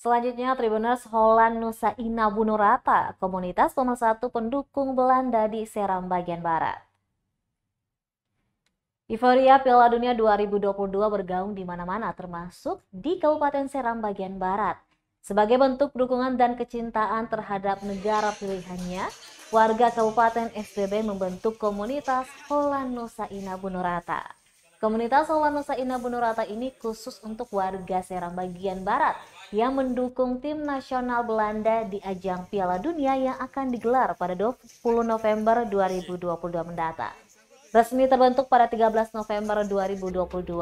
Selanjutnya, Tribuners Holland Nusa Ina Bunu Rata, komunitas pemersatu pendukung Belanda di Seram bagian barat. Euforia Piala Dunia 2022 bergaung di mana-mana, termasuk di Kabupaten Seram bagian barat. Sebagai bentuk dukungan dan kecintaan terhadap negara pilihannya, warga Kabupaten SBB membentuk komunitas Holland Nusa Ina Bunu Rata. Komunitas Holland Nusa Ina Bunu Rata ini khusus untuk warga Seram bagian barat yang mendukung tim nasional Belanda di ajang Piala Dunia yang akan digelar pada 20 November 2022 mendatang. Resmi terbentuk pada 13 November 2022,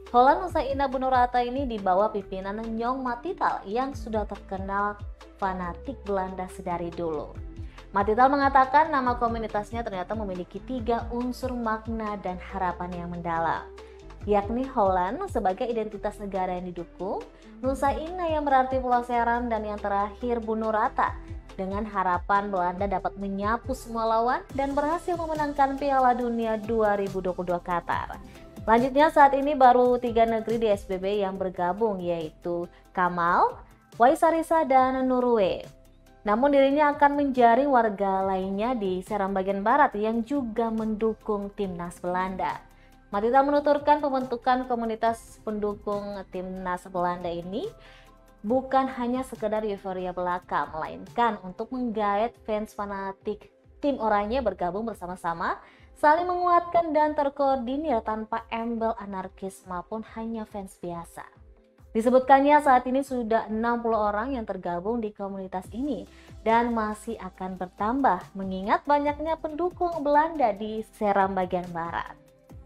Holland Nusa Ina Bunu Rata ini di bawah pimpinan Nyong Matital yang sudah terkenal fanatik Belanda sedari dulu. Matital mengatakan nama komunitasnya ternyata memiliki 3 unsur makna dan harapan yang mendalam, yakni Holland sebagai identitas negara yang didukung, Nusa Ina yang berarti Pulau Seram, dan yang terakhir Bunu Rata dengan harapan Belanda dapat menyapu semua lawan dan berhasil memenangkan Piala Dunia 2022 Qatar. Lanjutnya, saat ini baru 3 negeri di SBB yang bergabung, yaitu Kamal, Waisarisa, dan Norway. Namun dirinya akan menjaring warga lainnya di Seram bagian barat yang juga mendukung timnas Belanda. Matital menuturkan pembentukan komunitas pendukung timnas Belanda ini bukan hanya sekedar euforia belaka, melainkan untuk menggait fans fanatik tim oranye bergabung bersama-sama, saling menguatkan dan terkoordinir tanpa embel anarkis maupun hanya fans biasa. Disebutkannya saat ini sudah 60 orang yang tergabung di komunitas ini dan masih akan bertambah mengingat banyaknya pendukung Belanda di Seram bagian barat.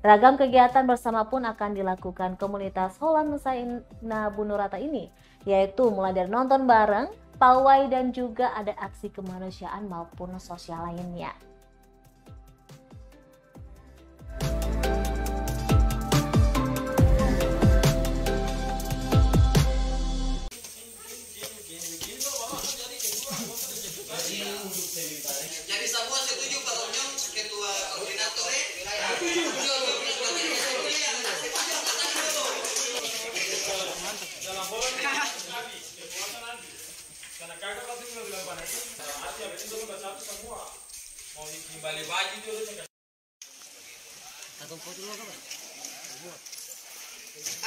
Ragam kegiatan bersama pun akan dilakukan komunitas Holland Nusa Ina Bunu Rata ini, yaitu mulai dari nonton bareng, pawai, dan juga ada aksi kemanusiaan maupun sosial lainnya. Jadi semua setuju Pak Nyong ketua koordinator karena kakak pasti bilang panas hati habis itu udah satu semua mau dikembali baju juga atau foto dulu kan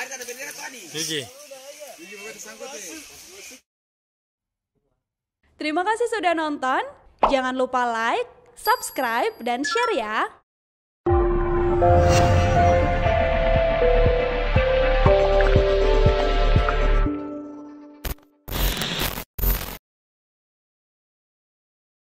ada bendera tadi Terima kasih sudah nonton. Jangan lupa like, subscribe, dan share ya.